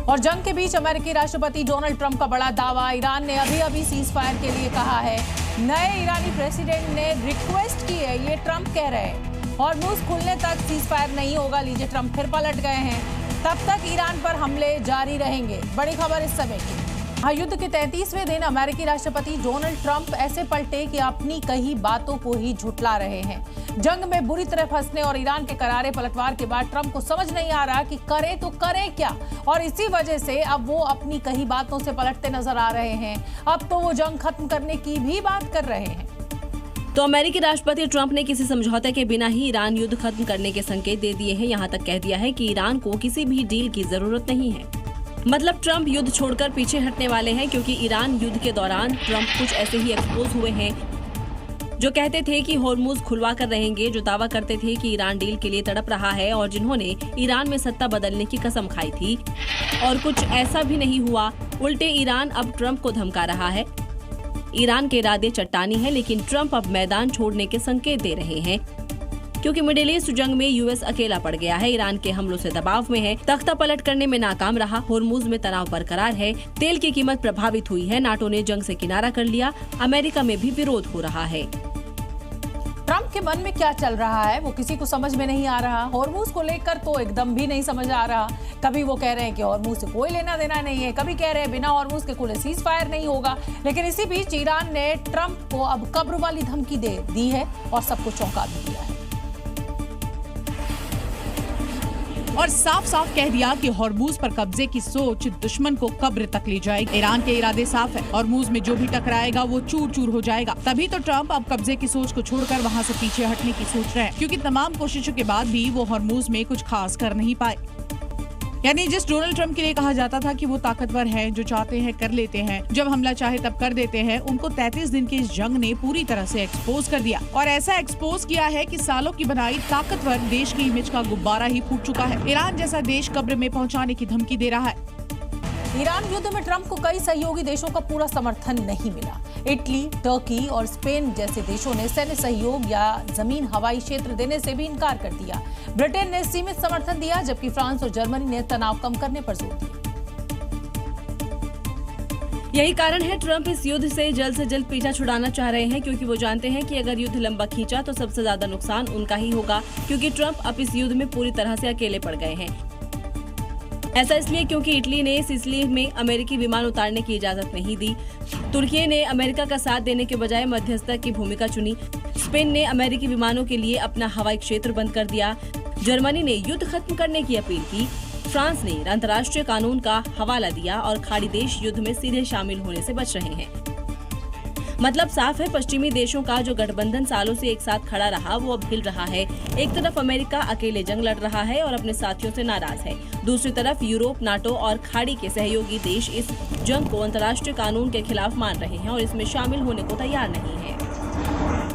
और जंग के बीच अमेरिकी राष्ट्रपति डोनाल्ड ट्रंप का बड़ा दावा। ईरान ने अभी सीज फायर के लिए कहा है। नए ईरानी प्रेसिडेंट ने रिक्वेस्ट की है, ये ट्रंप कह रहे हैं। हॉर्मुज़ खुलने तक सीज फायर नहीं होगा। लीजिए, ट्रंप फिर पलट गए हैं। तब तक ईरान पर हमले जारी रहेंगे। बड़ी खबर इस समय की। युद्ध के 33वें दिन अमेरिकी राष्ट्रपति डोनाल्ड ट्रंप ऐसे पलटे कि अपनी कही बातों को ही झुठला रहे हैं। जंग में बुरी तरह फंसने और ईरान के करारे पलटवार के बाद ट्रंप को समझ नहीं आ रहा कि करे तो करे क्या, और इसी वजह से अब वो अपनी कही बातों से पलटते नजर आ रहे हैं। अब तो वो जंग खत्म करने की भी बात कर रहे हैं। तो अमेरिकी राष्ट्रपति ट्रंप ने किसी समझौते के बिना ही ईरान युद्ध खत्म करने के संकेत दे दिए हैं। यहाँ तक कह दिया है कि ईरान को किसी भी डील की जरूरत नहीं है। मतलब ट्रंप युद्ध छोड़कर पीछे हटने वाले हैं, क्योंकि ईरान युद्ध के दौरान ट्रंप कुछ ऐसे ही एक्सपोज हुए हैं जो कहते थे कि हॉर्मुज़ खुलवा कर रहेंगे, जो दावा करते थे कि ईरान डील के लिए तड़प रहा है, और जिन्होंने ईरान में सत्ता बदलने की कसम खाई थी। और कुछ ऐसा भी नहीं हुआ। उल्टे ईरान अब ट्रंप को धमका रहा है। ईरान के इरादे चट्टानी हैं, लेकिन ट्रंप अब मैदान छोड़ने के संकेत दे रहे हैं, क्योंकि मिडिल ईस्ट जंग में यूएस अकेला पड़ गया है। ईरान के हमलों से दबाव में है, तख्ता पलट करने में नाकाम रहा। हॉर्मुज़ में तनाव बरकरार है, तेल की कीमत प्रभावित हुई है, नाटो ने जंग से किनारा कर लिया, अमेरिका में भी विरोध हो रहा है। ट्रंप के मन में क्या चल रहा है वो किसी को समझ में नहीं आ रहा। हॉर्मुज़ को लेकर तो एकदम भी नहीं समझ आ रहा। कभी वो कह रहे हैं कि हॉर्मुज़ से कोई लेना देना नहीं है, कभी कह रहे हैं बिना हॉर्मुज़ के खुले सीज फायर नहीं होगा। लेकिन इसी बीच ईरान ने ट्रंप को अब कब्र वाली धमकी दे दी है और सबको चौंका भी दिया है और साफ साफ कह दिया कि हॉर्मुज़ पर कब्जे की सोच दुश्मन को कब्र तक ले जाएगी। ईरान के इरादे साफ है, हॉर्मुज़ में जो भी टकराएगा वो चूर चूर हो जाएगा। तभी तो ट्रंप अब कब्जे की सोच को छोड़कर वहां से पीछे हटने की सोच रहे हैं, क्योंकि तमाम कोशिशों के बाद भी वो हॉर्मुज़ में कुछ खास कर नहीं पाए। यानी जिस डोनाल्ड ट्रंप के लिए कहा जाता था कि वो ताकतवर हैं, जो चाहते हैं कर लेते हैं, जब हमला चाहे तब कर देते हैं, उनको 33 दिन की इस जंग ने पूरी तरह से एक्सपोज कर दिया। और ऐसा एक्सपोज किया है कि सालों की बनाई ताकतवर देश की इमेज का गुब्बारा ही फूट चुका है। ईरान जैसा देश कब्र में पहुंचाने की धमकी दे रहा है। ईरान युद्ध में ट्रंप को कई सहयोगी देशों का पूरा समर्थन नहीं मिला। इटली, टर्की और स्पेन जैसे देशों ने सैन्य सहयोग या जमीन हवाई क्षेत्र देने से भी इनकार कर दिया। ब्रिटेन ने सीमित समर्थन दिया, जबकि फ्रांस और जर्मनी ने तनाव कम करने पर जोर दिया। यही कारण है ट्रंप इस युद्ध से जल्द पीछा छुड़ाना चाह रहे हैं, क्योंकि वो जानते हैं कि अगर युद्ध लंबा खींचा तो सबसे ज्यादा नुकसान उनका ही होगा, क्योंकि ट्रंप अब इस युद्ध में पूरी तरह से अकेले पड़ गए हैं। ऐसा इसलिए क्योंकि इटली ने सिसिली में अमेरिकी विमान उतारने की इजाजत नहीं दी। तुर्की ने अमेरिका का साथ देने के बजाय मध्यस्थता की भूमिका चुनी। स्पेन ने अमेरिकी विमानों के लिए अपना हवाई क्षेत्र बंद कर दिया। जर्मनी ने युद्ध खत्म करने की अपील की। फ्रांस ने अंतर्राष्ट्रीय कानून का हवाला दिया और खाड़ी देश युद्ध में सीधे शामिल होने से बच रहे हैं। मतलब साफ है, पश्चिमी देशों का जो गठबंधन सालों से एक साथ खड़ा रहा वो अब हिल रहा है। एक तरफ अमेरिका अकेले जंग लड़ रहा है और अपने साथियों से नाराज है, दूसरी तरफ यूरोप, नाटो और खाड़ी के सहयोगी देश इस जंग को अंतर्राष्ट्रीय कानून के खिलाफ मान रहे हैं और इसमें शामिल होने को तैयार नहीं है।